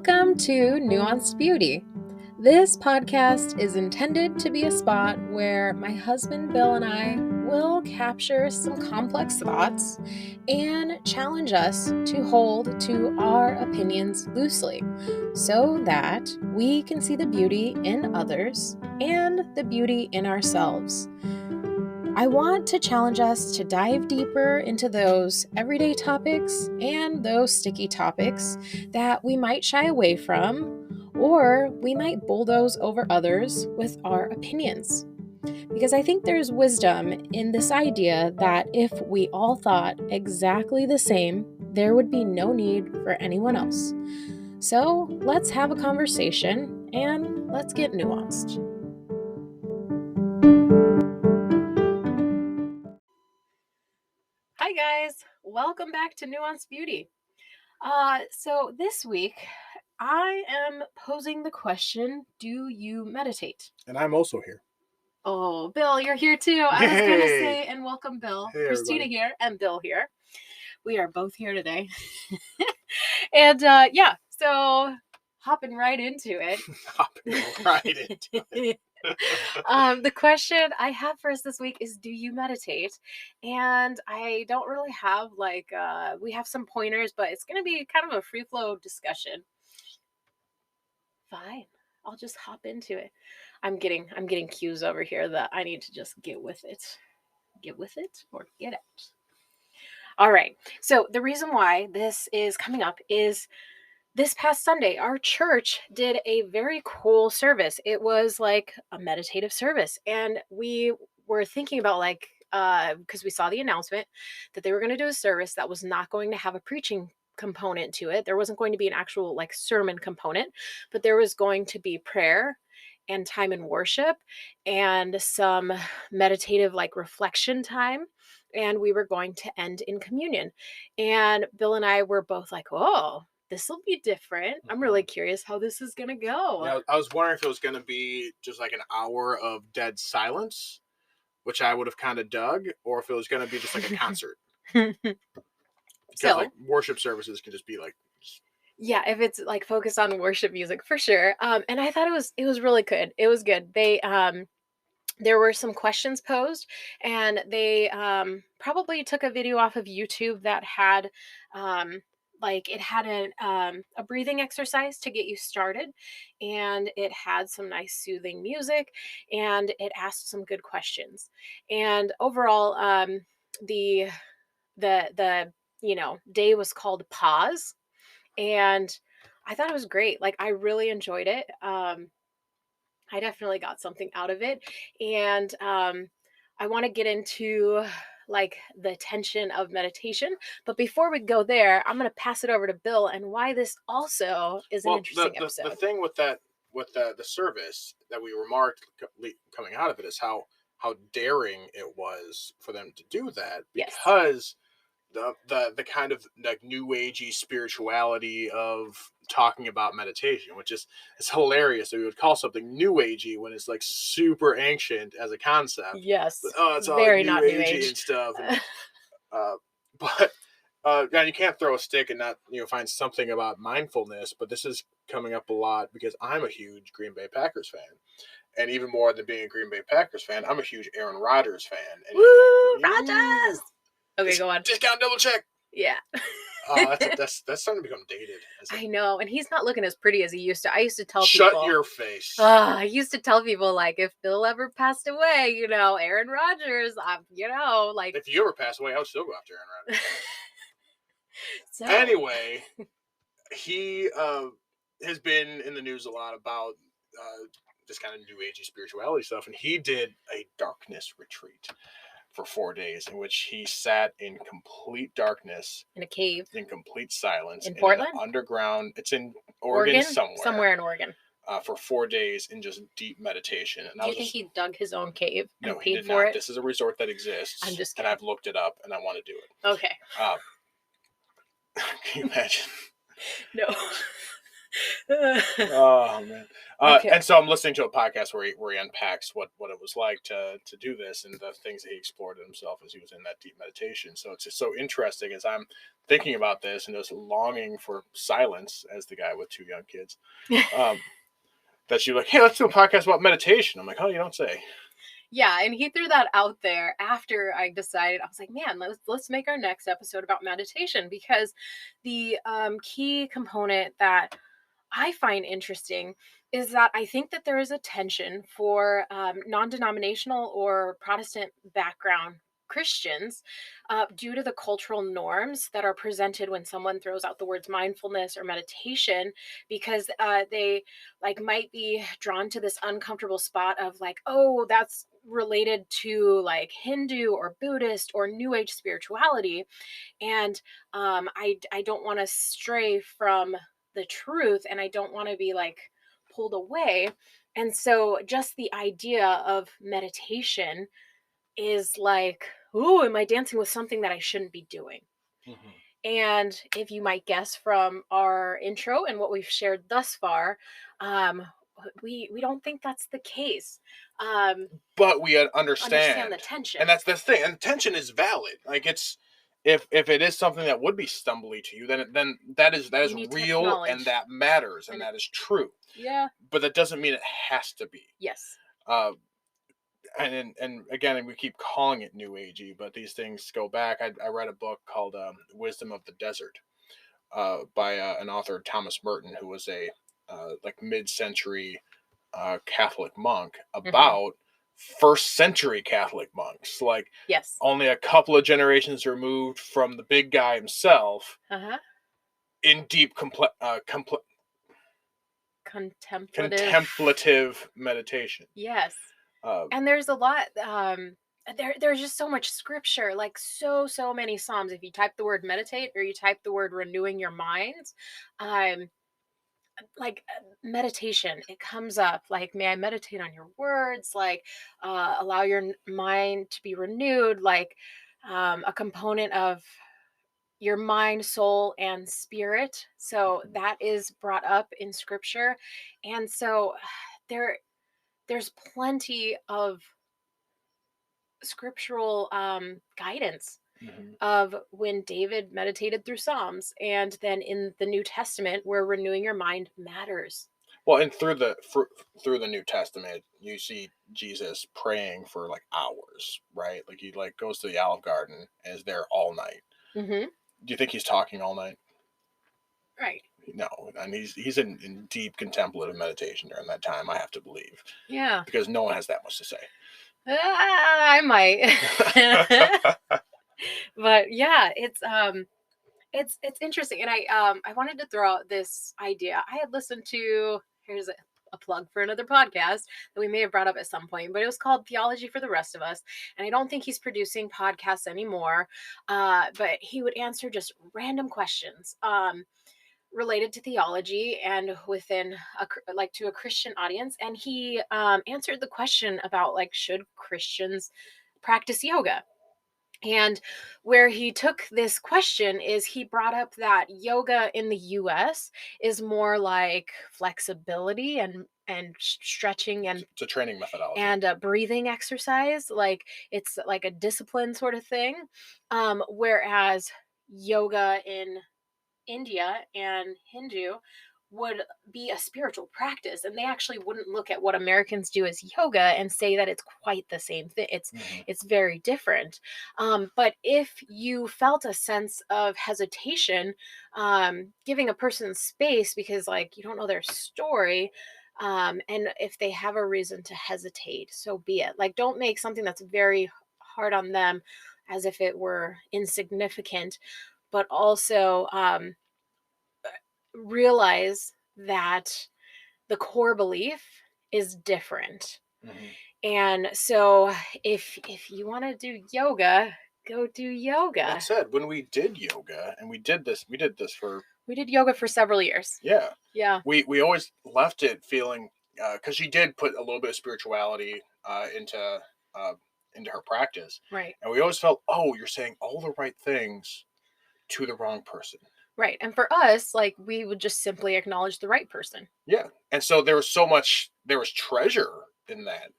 Welcome to Nuanced Beauty. This podcast is intended to be a spot where my husband Bill and I will capture some complex thoughts and challenge us to hold to our opinions loosely so that we can see the beauty in others and the beauty in ourselves. I want to challenge us to dive deeper into those everyday topics and those sticky topics that we might shy away from, or we might bulldoze over others with our opinions. Because I think there's wisdom in this idea that if we all thought exactly the same, there would be no need for anyone else. So let's have a conversation and let's get nuanced. Hi guys, welcome back to Nuanced Beauty. So this week I am posing the question, do you meditate? And I'm also here. Oh, Bill, you're here too. I was going to say, and welcome Bill. Hey, Christina everybody. here and Bill here. We are both here today. And so hopping right into it. The question I have for us this week is, do you meditate? And I don't really have we have some pointers, but it's going to be kind of a free flow discussion. Fine. I'll just hop into it. I'm getting cues over here that I need to just get with it. Get with it or get out. All right. So the reason why this is coming up is this past Sunday, our church did a very cool service. It was like a meditative service. And we were thinking about because we saw the announcement that they were going to do a service that was not going to have a preaching component to it. There wasn't going to be an actual sermon component, but there was going to be prayer and time in worship and some meditative reflection time. And we were going to end in communion. And Bill and I were both like, oh, this will be different. I'm really curious how this is going to go. Yeah, I was wondering if it was going to be just like an hour of dead silence, which I would have kind of dug, or if it was going to be just like a concert. Because worship services can just be yeah, if it's focused on worship music for sure. And I thought it was really good. It was good. They there were some questions posed, and they probably took a video off of YouTube that had it had a breathing exercise to get you started, and it had some nice soothing music, and it asked some good questions. And overall, the day was called Pause, and I thought it was great. I really enjoyed it. I definitely got something out of it. And I want to get into the tension of meditation. But before we go there, I'm going to pass it over to Bill and why this also is an interesting episode. The thing with that, with the service that we remarked coming out of it is how daring it was for them to do that, because the kind of new agey spirituality of talking about meditation, which is hilarious. So we would call something new agey when it's super ancient as a concept. Yes, but, it's all very new not agey new age and stuff. And, now you can't throw a stick and not find something about mindfulness. But this is coming up a lot because I'm a huge Green Bay Packers fan. And even more than being a Green Bay Packers fan, I'm a huge Aaron Rodgers fan. And Woo, Rodgers! Okay, go on. Discount double check. Yeah. That's starting to become dated. I know, and he's not looking as pretty as he used to. I used to tell people. Shut your face. I used to tell people if Bill ever passed away, Aaron Rodgers, If you ever pass away, I would still go after Aaron Rodgers. Anyway, he has been in the news a lot about this kind of new agey spirituality stuff, and he did a darkness retreat for 4 days in which he sat in complete darkness in a cave, in complete silence, in Portland, underground. It's in Oregon somewhere in Oregon. For 4 days in just deep meditation. And do you think he dug his own cave and no, paid he did for not. it? This is a resort that exists. I'm just kidding. And I've looked it up, and I want to do it. Okay. Can you imagine? No. Oh man. Okay. And so I'm listening to a podcast where he unpacks what it was like to do this and the things that he explored in himself as he was in that deep meditation. So it's just so interesting as I'm thinking about this and just longing for silence as the guy with 2 young kids. That you're like, hey, let's do a podcast about meditation. I'm like, oh, you don't say. Yeah, and he threw that out there after I decided. I was like, man, let's make our next episode about meditation, because the key component that I find interesting is that I think that there is a tension for non-denominational or Protestant background Christians due to the cultural norms that are presented when someone throws out the words mindfulness or meditation, because they like might be drawn to this uncomfortable spot of like, oh, that's related to like Hindu or Buddhist or New Age spirituality, and I don't want to stray from the truth, and I don't want to be like pulled away. And so just the idea of meditation is like, ooh, am I dancing with something that I shouldn't be doing? Mm-hmm. And if you might guess from our intro and what we've shared thus far, um, we don't think that's the case. But we Understand understand, the tension. and that's the thing. And tension is valid. Like it's if it is something that would be stumbly to you, then that is You need to real and acknowledge. that matters and And that is true. yeah. But that doesn't mean it has to be. Yes. And again, we keep calling it new agey, but these things go back. I read a book called Wisdom of the Desert by an author, Thomas Merton, who was a like mid-century Catholic monk, about first century Catholic monks, like Yes. only a couple of generations removed from the big guy himself, in deep contemplative meditation. Yes. And there's a lot there's just so much scripture, like so many psalms. If you type the word meditate or you type the word renewing your mind, um like meditation, it comes up like, may I meditate on your words, like allow your mind to be renewed, like a component of your mind, soul, and spirit. So that is brought up in scripture. And so there's plenty of scriptural guidance of when David meditated through Psalms, and then in the New Testament where renewing your mind matters. Well, and through the New Testament, you see Jesus praying for like hours, right? Like he like goes to the Olive Garden and is there all night. Mm-hmm. Do you think he's talking all night? Right. No, and he's in deep contemplative meditation during that time. I have to believe. Yeah. Because no one has that much to say. I might. But yeah, it's interesting, and I wanted to throw out this idea. I had listened to, here's a plug for another podcast that we may have brought up at some point, but it was called Theology for the Rest of Us, and I don't think he's producing podcasts anymore, but he would answer just random questions related to theology and within like to a Christian audience, and he answered the question about like, should Christians practice yoga? And where he took this question is he brought up that yoga in the US is more like flexibility and stretching and it's a training methodology and a breathing exercise, like it's like a discipline sort of thing, whereas yoga in India and Hindu would be a spiritual practice, and they actually wouldn't look at what Americans do as yoga and say that it's quite the same thing. It's very different. But if you felt a sense of hesitation, giving a person space because like you don't know their story, and if they have a reason to hesitate, so be it. Like, don't make something that's very hard on them as if it were insignificant, but also realize that the core belief is different. And so if you want to do yoga, go do yoga. That said, when we did yoga, and we did yoga for several years. Yeah. We always left it feeling, because she did put a little bit of spirituality into her practice. Right. And we always felt, oh, you're saying all the right things to the wrong person. Right. And for us, like, we would just simply acknowledge the right person. Yeah. And so there was treasure in that.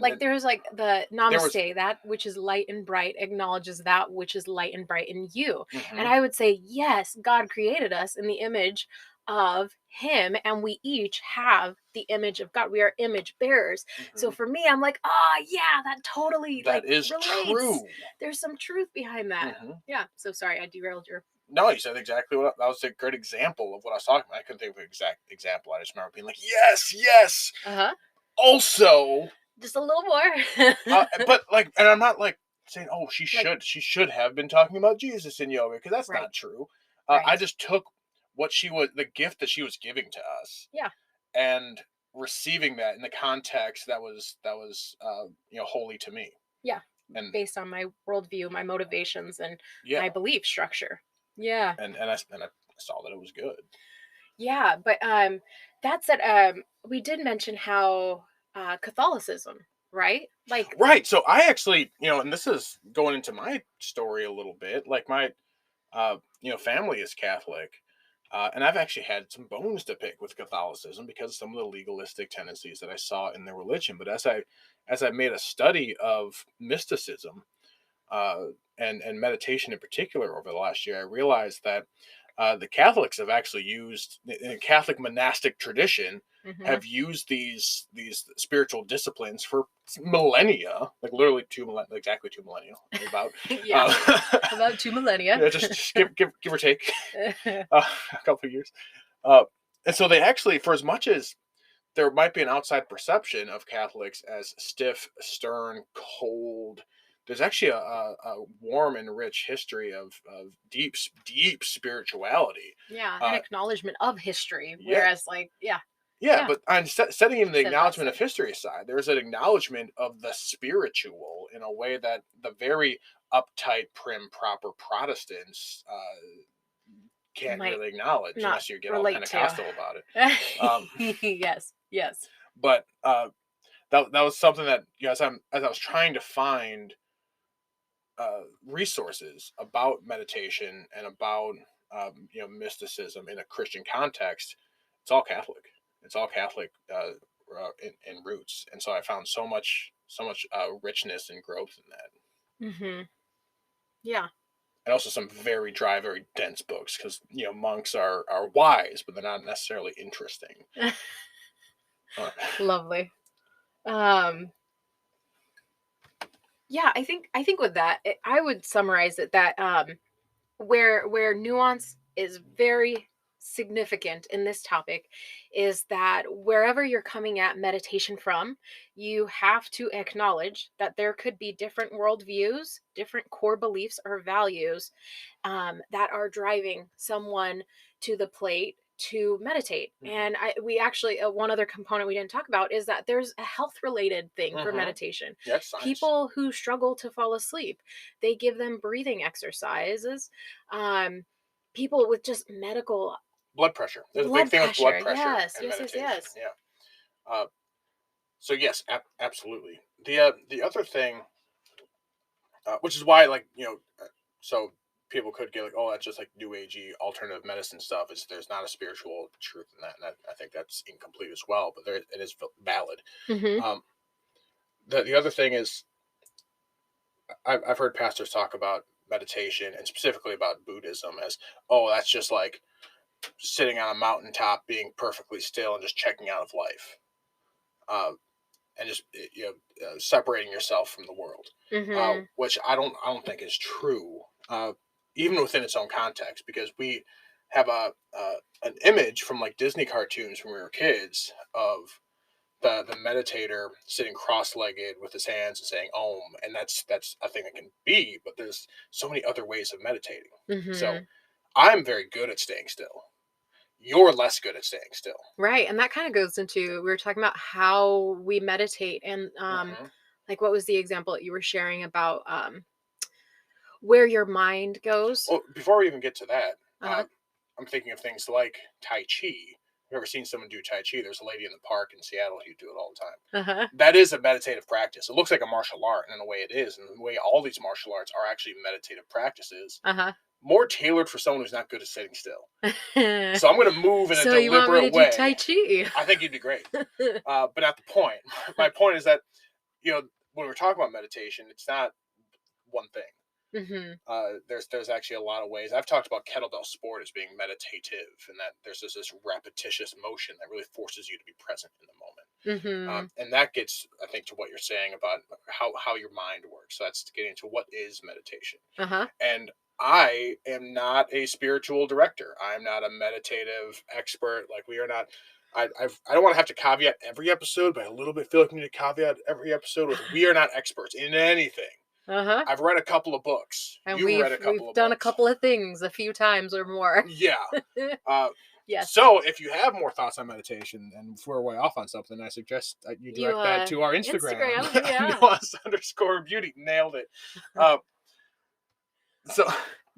Like, there's like the there was, namaste, that which is light and bright acknowledges that which is light and bright in you. And mhm, I would say, yes, God created us in the image of him, and we each have the image of God. We are image bearers. So mhm. for me, I'm like, oh yeah, that totally like That is relates. true. There's some truth behind that. Mhm. Yeah. So sorry, I derailed your. No, you said exactly what that was a great example of what I was talking about. I couldn't think of an exact example. I just remember being like, yes, yes. Uh-huh. Also, Just a little more. but like, and I'm not like saying, oh, Like, she should have been talking about Jesus in yoga because that's right, not true. I right. just took the gift that she was giving to us, Yeah. and receiving that in the context that was holy to me. Yeah. And Based on my worldview, my motivations, and yeah, my belief structure. Yeah. and I saw that it was good. Yeah. But that said, we did mention how Catholicism, right? Like, Right. So I actually, and this is going into my story a little bit. Like my, family is Catholic, and I've actually had some bones to pick with Catholicism because of some of the legalistic tendencies that I saw in their religion. But as I made a study of mysticism, uh, and meditation in particular over the last year, I realized that the Catholics have actually used in Catholic monastic tradition mhm. have used these spiritual disciplines for millennia, like literally exactly 2 millennia, about Yeah, uh, about 2 millennia. yeah, just give or take a couple of years. Uh, and so they actually, for as much as there might be an outside perception of Catholics as stiff, stern, cold. There's actually a warm and rich history of deep spirituality. Yeah, an Uh, acknowledgement of history. yeah, Whereas, like, yeah, yeah, yeah, but I'm setting in the said that acknowledgement of said. history aside. There's an acknowledgement of the spiritual in a way that the very uptight, prim, proper Protestants can't Might really acknowledge not unless you get all relate to. Pentecostal about it. Um, Yes, yes. but that was something that as I was trying to find resources about meditation and about mysticism in a Christian context, it's all Catholic. It's all Catholic in roots, and so I found so much richness and growth in that, Hmm. Yeah. and also some very dry, very dense books because monks are wise, but they're not necessarily interesting. Uh, Lovely. Um, yeah, I think with that, I would summarize it that where nuance is very significant in this topic is that wherever you're coming at meditation from, you have to acknowledge that there could be different worldviews, different core beliefs or values that are driving someone to the plate to meditate. mhm, And we actually, one other component we didn't talk about is that there's a health related thing for mhm. meditation. Yeah, it's science. People who struggle to fall asleep, they give them breathing exercises. um, People with just medical Blood pressure. There's a big blood thing with blood pressure, pressure yes, and yes, yes, meditation. yes. Yeah. Uh, so yes, absolutely. The other thing, which is why so people could get like, oh, that's just like new agey alternative medicine stuff. Is there's not a spiritual truth in that, and I think that's incomplete as well. But it is valid. Hmm. Um, the other thing is, I've heard pastors talk about meditation and specifically about Buddhism as, oh, that's just like sitting on a mountaintop, being perfectly still, and just checking out of life. Um, and just separating yourself from the world, Hmm. which I don't think is true, even within its own context, because we have an image from like Disney cartoons when we were kids of the meditator sitting cross-legged with his hands and saying Om, and that's a thing that can be, but there's so many other ways of meditating. So Hmm. I'm very good at staying still. You're less good at staying still. Right, and that kind of goes into, we were talking about how we meditate, and Hmm. like, what was the example that you were sharing about where your mind goes? Well, before we even get to that, Uh-huh. I'm thinking of things like Tai Chi. You've ever seen someone do Tai Chi? There's a lady in the park in Seattle who do it all the time. Uh-huh. That is a meditative practice. It looks like a martial art, and in a way it is, and the way all these martial arts are actually meditative practices. Uh-huh. more tailored for someone who's not good at sitting still. So I'm going to move in a deliberate way. So you want me to do Tai Chi? I think you'd be great. But not the point. My point is that, when we're talking about meditation, it's not one thing. Mm-hmm. There's actually a lot of ways. I've talked about kettlebell sport as being meditative, and that there's this repetitious motion that really forces you to be present in the moment. Mm-hmm. And that gets, I think, to what you're saying about how your mind works. So that's getting to what is meditation. Uh-huh. And I am not a spiritual director. I'm not a meditative expert. Like, we are not. I don't want to have to caveat every episode, but I a little bit feel like we need to caveat every episode with we are not experts in anything. Uh-huh. I've read a couple of books. And You've read a couple of we've books. done a couple of things a few times or more. Yeah. Yes. So if you have more thoughts on meditation and if we're way off on something, I suggest you direct that to our Instagram. Yeah. Nuanced_beauty. Nailed it. So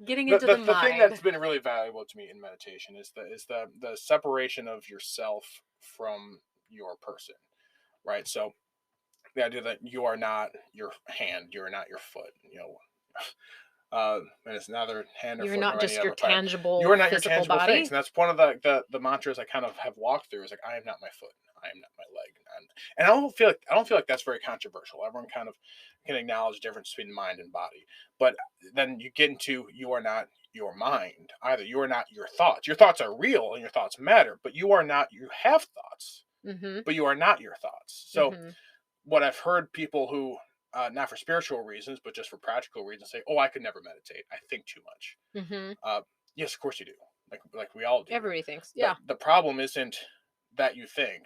getting into the mind. thing that's been really valuable to me in meditation is the separation of yourself from your person, right? So the idea that you are not your hand, you're not your foot, and it's neither hand or you're foot. not just your tangible, you are not your physical tangible body. things. And that's one of the mantras I kind of have walked through. Is like, I am not my foot, I am not my leg, and I don't feel like that's very controversial. Everyone kind of can acknowledge the difference between mind and body, but then you get into you are not your mind either. You are not your thoughts. Your thoughts are real and your thoughts matter, but you are not. You have thoughts, but you are not your thoughts. So. What I've heard people who, not for spiritual reasons, but just for practical reasons, say, "Oh, I could never meditate. I think too much." Yes, of course you do. Like we all do. Everybody thinks. Yeah. The problem isn't that you think,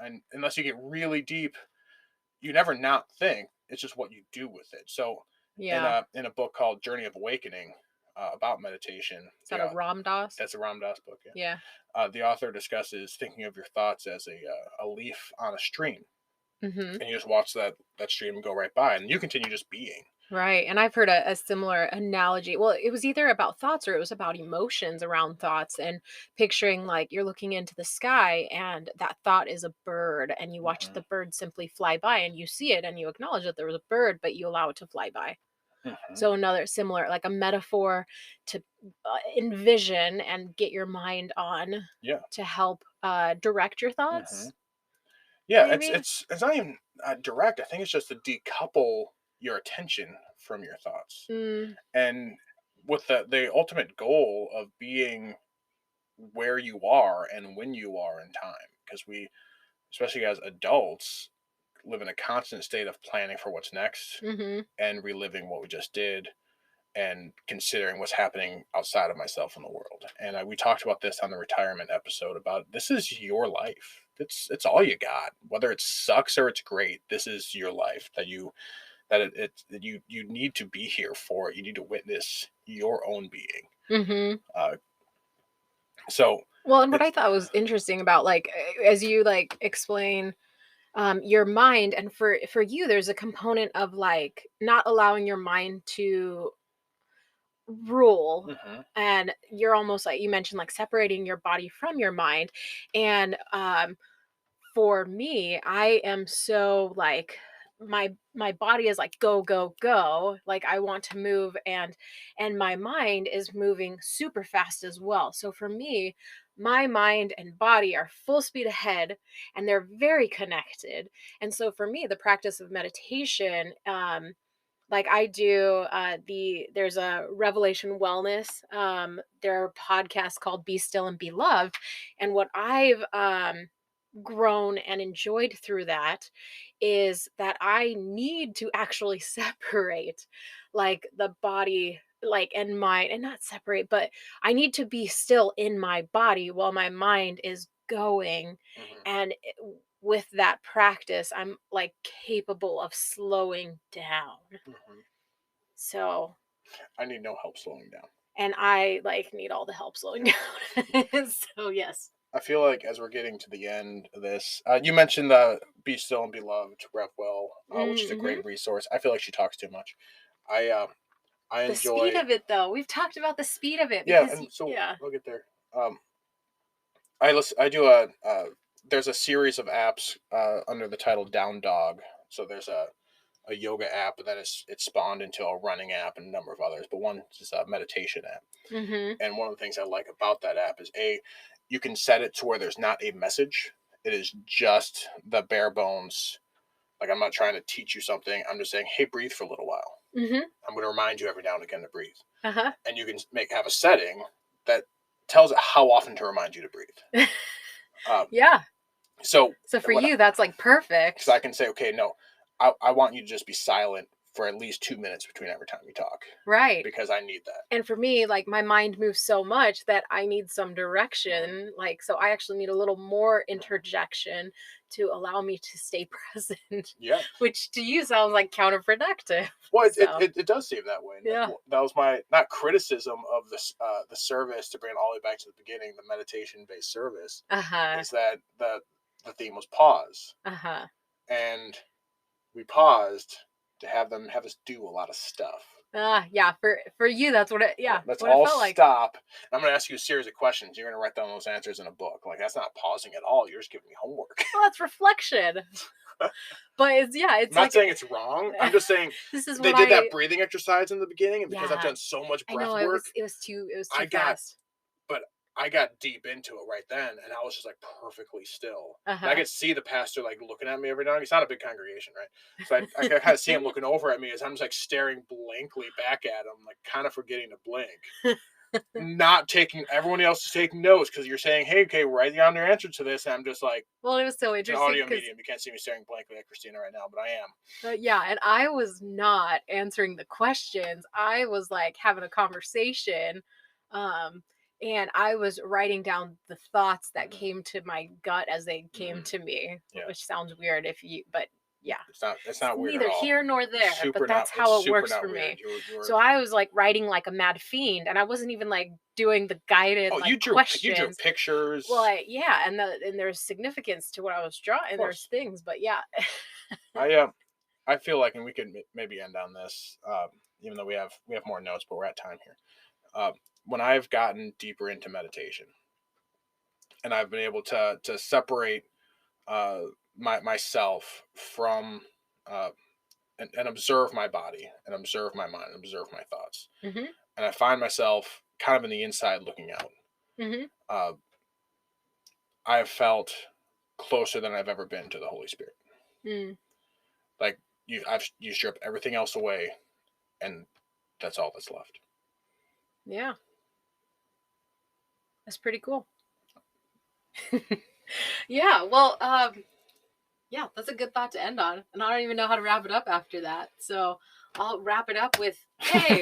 and unless you get really deep, you never not think. It's just what you do with it. So, in a book called Journey of Awakening, about meditation. Is that a Ram Dass? That's a Ram Dass book. Yeah. The author discusses thinking of your thoughts as a leaf on a stream. And you just watch that stream go right by, and you continue just being. Right. And I've heard a similar analogy. Well, it was either about thoughts or it was about emotions around thoughts, and picturing like you're looking into the sky and that thought is a bird, and you watch the bird simply fly by, and you see it and you acknowledge that there was a bird, but you allow it to fly by. So another similar, like a metaphor to envision and get your mind on to help direct your thoughts. Yeah, maybe? It's not even direct. I think it's just to decouple your attention from your thoughts, and with the ultimate goal of being where you are and when you are in time, because we, especially as adults, live in a constant state of planning for what's next and reliving what we just did and considering what's happening outside of myself in the world. And we talked about this on the retirement episode about this is your life. It's all you got, whether it sucks or it's great. This is your life that you need to be here for. You need to witness your own being. Well, and what I thought was interesting about, like, as you like explain your mind, and for you, there's a component of like not allowing your mind to rule, and you're almost like you mentioned, like separating your body from your mind. And for me, I am so like my body is like go go go, like I want to move, and my mind is moving super fast as well. So for me, my mind and body are full speed ahead, and they're very connected. And so for me, the practice of meditation, like I do there's a Revelation Wellness, there are podcasts called Be Still and Be Loved, and what I've grown and enjoyed through that is that I need to actually separate like the body, like, and mind, and not separate, but I need to be still in my body while my mind is going. And with that practice, I'm like capable of slowing down. So I need no help slowing down. And I like need all the help slowing down. So yes. I feel like as we're getting to the end of this, you mentioned the Be Still and Be Loved, Rev Well, which is a great resource. I feel like she talks too much. I enjoy the speed of it, though. We've talked about the speed of it. Because, we'll get there. I do there's a series of apps under the title Down Dog. So there's a a yoga app, but then it's spawned into a running app and a number of others. But one is a meditation app. Mm-hmm. And one of the things I like about that app is you can set it to where there's not a message. It is just the bare bones. Like, I'm not trying to teach you something. I'm just saying, hey, breathe for a little while. Mm-hmm. I'm going to remind you every now and again to breathe. Uh-huh. And you can have a setting that tells it how often to remind you to breathe. Yeah. So for you, that's like perfect. So I can say, okay, no, I want you to just be silent for at least 2 minutes between every time you talk. Right. Because I need that. And for me, like, my mind moves so much that I need some direction. Like, so I actually need a little more interjection to allow me to stay present. Yeah. Which to you sounds like counterproductive. Well, it does seem that way. Yeah. That was my, not criticism of this, the service, to bring it all the way back to the beginning, the meditation-based service, is that the theme was pause. And we paused to have us do a lot of stuff. Yeah, for you, that's what it, let's what all it felt like. Stop. I'm going to ask you a series of questions. You're going to write down those answers in a book. Like, that's not pausing at all. You're just giving me homework. Well, that's reflection. But it's I'm not saying it's wrong. I'm just saying they did that breathing exercise in the beginning, and because I've done so much breath work, it was too fast. But I got deep into it right then, and I was just like perfectly still. And I could see the pastor like looking at me every now and then. It's not a big congregation, right? So I kind of see him looking over at me as I'm just like staring blankly back at him, like kind of forgetting to blink. Not taking, everyone else is taking notes because you're saying, hey, okay, write down your answer to this. And I'm just like, well, it was so interesting. Audio medium. You can't see me staring blankly at Christina right now, but I am. Yeah, and I was not answering the questions. I was like having a conversation. And I was writing down the thoughts that came to my gut as they came to me, which sounds weird but yeah, it's not weird neither at all. here nor there, but that's how it works for me. So I was like writing like a mad fiend, and I wasn't even like doing the guided questions. You drew pictures. Well, and there's significance to what I was drawing. There's things, but yeah. I feel like, and we could maybe end on this, even though we have more notes, but we're at time here. When I've gotten deeper into meditation, and I've been able to separate myself from and observe my body, and observe my mind, and observe my thoughts, and I find myself kind of in the inside looking out. I've felt closer than I've ever been to the Holy Spirit. Like you strip everything else away, and that's all that's left. Yeah. That's pretty cool. Yeah, well, that's a good thought to end on. And I don't even know how to wrap it up after that. So I'll wrap it up with, hey,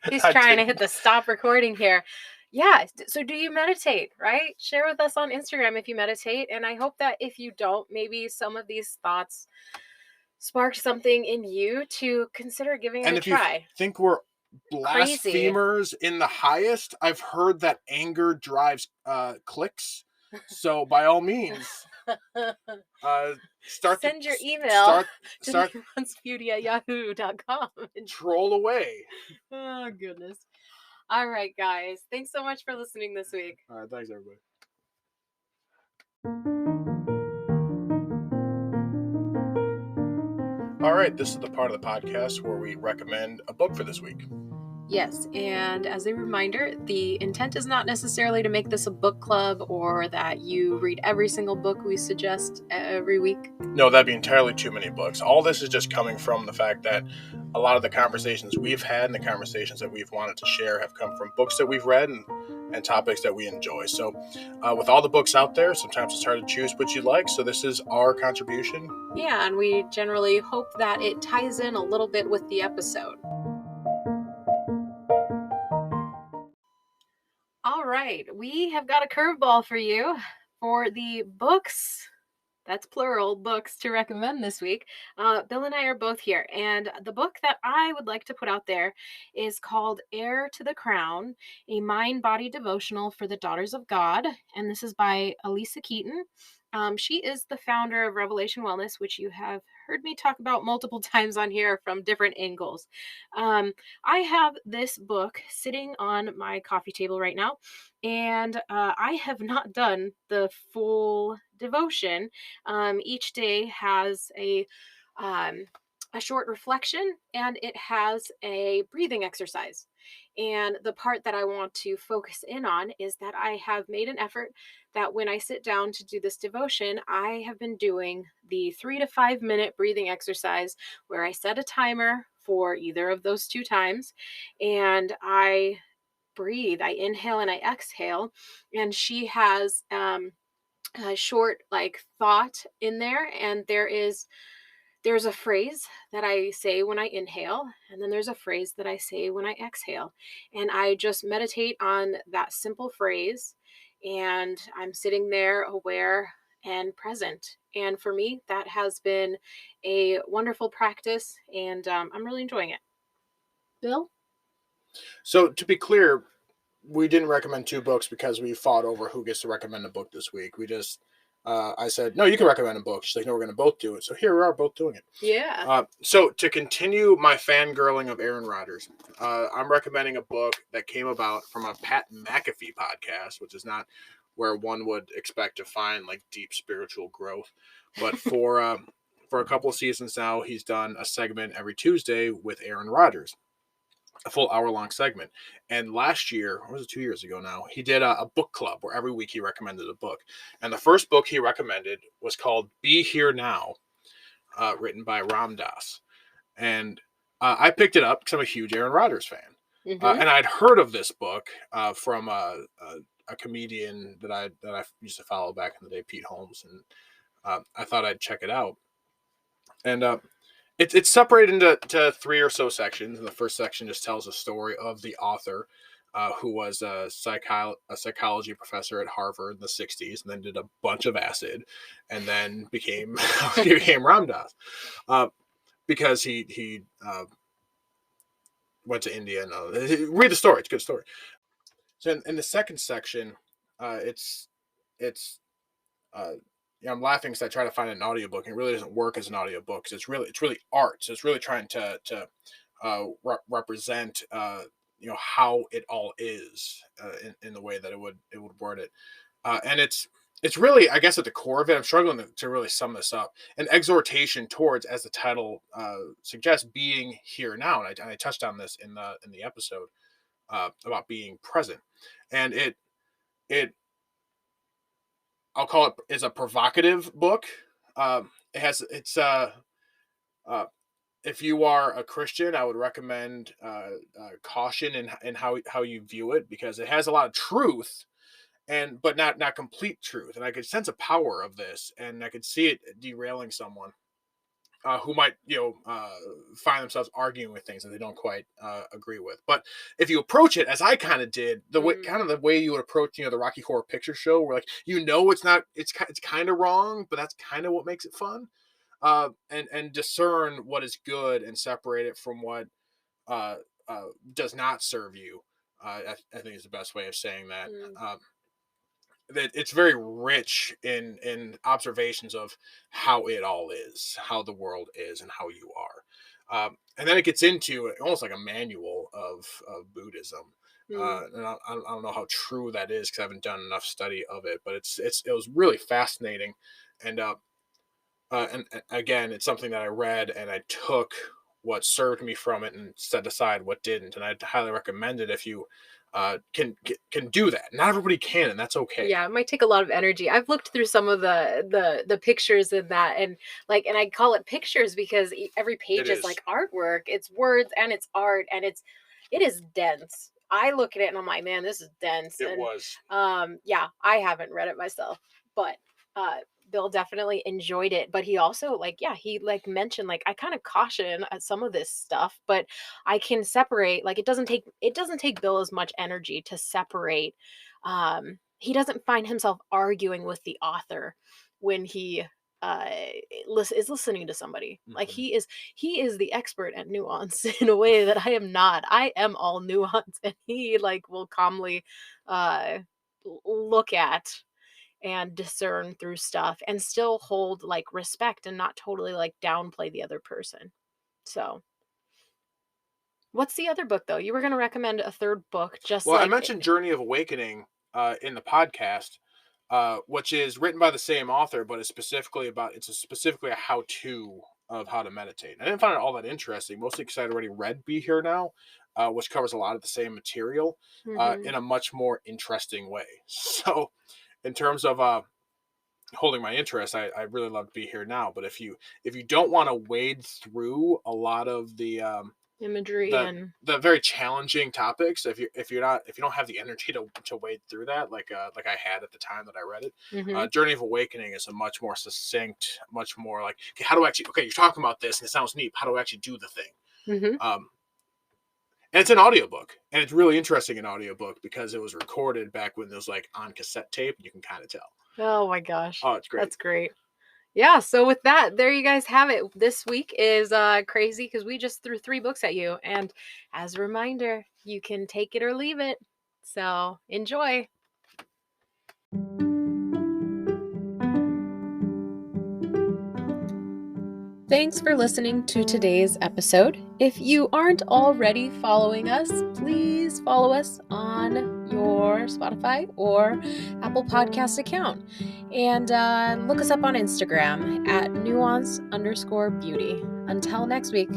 he's trying to hit the stop recording here. Yeah, so do you meditate, right? Share with us on Instagram if you meditate. And I hope that if you don't, maybe some of these thoughts sparked something in you to consider giving it a try. And if you think we're blasphemers in the highest, I've heard that anger drives clicks. So by all means, send your email to nuancedbeauty@yahoo.com and troll away. Oh goodness. All right, guys. Thanks so much for listening this week. All right, thanks everybody. All right, this is the part of the podcast where we recommend a book for this week. Yes, and as a reminder, the intent is not necessarily to make this a book club or that you read every single book we suggest every week. No, that'd be entirely too many books. All this is just coming from the fact that a lot of the conversations we've had and the conversations that we've wanted to share have come from books that we've read and topics that we enjoy. So with all the books out there, sometimes it's hard to choose what you like. So this is our contribution. Yeah, and we generally hope that it ties in a little bit with the episode. All right, we have got a curveball for you for the books. That's plural, books to recommend this week. Bill and I are both here, and the book that I would like to put out there is called Heir to the Crown, a mind-body devotional for the Daughters of God, and this is by Elisa Keaton. She is the founder of Revelation Wellness, which you have heard me talk about multiple times on here from different angles. I have this book sitting on my coffee table right now, and I have not done the full devotion. Each day has a a short reflection, and it has a breathing exercise. And the part that I want to focus in on is that I have made an effort that when I sit down to do this devotion, I have been doing the 3 to 5 minute breathing exercise where I set a timer for either of those 2 times, and I breathe. I inhale and I exhale. And she has a short like thought in there, and there's a phrase that I say when I inhale, and then there's a phrase that I say when I exhale. And I just meditate on that simple phrase, and I'm sitting there aware and present. And for me, that has been a wonderful practice, and I'm really enjoying it. Bill? So to be clear, we didn't recommend 2 books because we fought over who gets to recommend a book this week. We just, I said, no, you can recommend a book. She's like, no, we're going to both do it. So here we are, both doing it. Yeah. So to continue my fangirling of Aaron Rodgers, I'm recommending a book that came about from a Pat McAfee podcast, which is not where one would expect to find like deep spiritual growth. But for a couple of seasons now, he's done a segment every Tuesday with Aaron Rodgers, a full hour-long segment. And last year, or was it 2 years ago now, he did a book club where every week he recommended a book. And the first book he recommended was called Be Here Now, written by Ram Dass. And I picked it up because I'm a huge Aaron Rodgers fan. Mm-hmm. And I'd heard of this book from a comedian that I used to follow back in the day, Pete Holmes. And I thought I'd check it out. And it's separated into 3 or so sections, and the first section just tells a story of the author, who was a psychology professor at Harvard in the 60s, and then did a bunch of acid, and then became Ram Dass, because he went to India. And read the story; it's a good story. So in the second section, it's I'm laughing because I try to find an audiobook, and it really doesn't work as an audiobook because it's really art. So it's really trying to represent how it all is in the way that it would word it, and it's really, I guess, at the core of it. I'm struggling to really sum this up. An exhortation towards, as the title suggests, being here now, and I touched on this in the episode about being present, and it I'll call it is a provocative book. If you are a Christian, I would recommend caution in how you view it, because it has a lot of truth, but not complete truth. And I could sense a power of this, and I could see it derailing someone who might find themselves arguing with things that they don't quite agree with. But if you approach it as I kind of did, the way you would approach the Rocky Horror Picture Show, where it's kind of wrong, but that's kind of what makes it fun, and discern what is good and separate it from what does not serve you. I think is the best way of saying that. That it's very rich in observations of how it all is, how the world is, and how you are. And then it gets into almost like a manual of Buddhism. And I don't know how true that is because I haven't done enough study of it, but it was really fascinating. And again, it's something that I read, and I took what served me from it and set aside what didn't. And I'd highly recommend it if you can do that. Not everybody can, and that's okay. Yeah, it might take a lot of energy. I've looked through some of the pictures in that, and I call it pictures because every page is like artwork. It's words and it's art, and it is dense. I look at it and I'm like, man, this is dense. Yeah, I haven't read it myself, but Bill definitely enjoyed it. But he also he mentioned I kind of caution at some of this stuff, but I can separate. It doesn't take Bill as much energy to separate. He doesn't find himself arguing with the author when he is listening to somebody. Mm-hmm. He is the expert at nuance in a way that I am not. I am all nuance, and he will calmly look at and discern through stuff and still hold respect and not totally downplay the other person. So what's the other book though? You were going to recommend a third book. I mentioned Journey of Awakening in the podcast, which is written by the same author, but it's specifically a how-to of how to meditate. I didn't find it all that interesting, mostly because I'd already read Be Here Now, which covers a lot of the same material in a much more interesting way. So in terms of holding my interest, I really love Be Here Now. But if you don't want to wade through a lot of the imagery and the very challenging topics, if you don't have the energy to wade through that, like I had at the time that I read it, Journey of Awakening is a much more succinct, much more like, okay, how do I actually, okay, you're talking about this and it sounds neat, how do I actually do the thing? And it's an audiobook, and it's really interesting in audiobook because it was recorded back when it was like on cassette tape. You can kind of tell. Oh my gosh. Oh, it's great. That's great. Yeah, so with that, there you guys have it. This week is crazy because we just threw 3 books at you. And as a reminder, you can take it or leave it. So enjoy. Thanks for listening to today's episode. If you aren't already following us, please follow us on your Spotify or Apple Podcast account. And look us up on Instagram at nuanced_beauty. Until next week.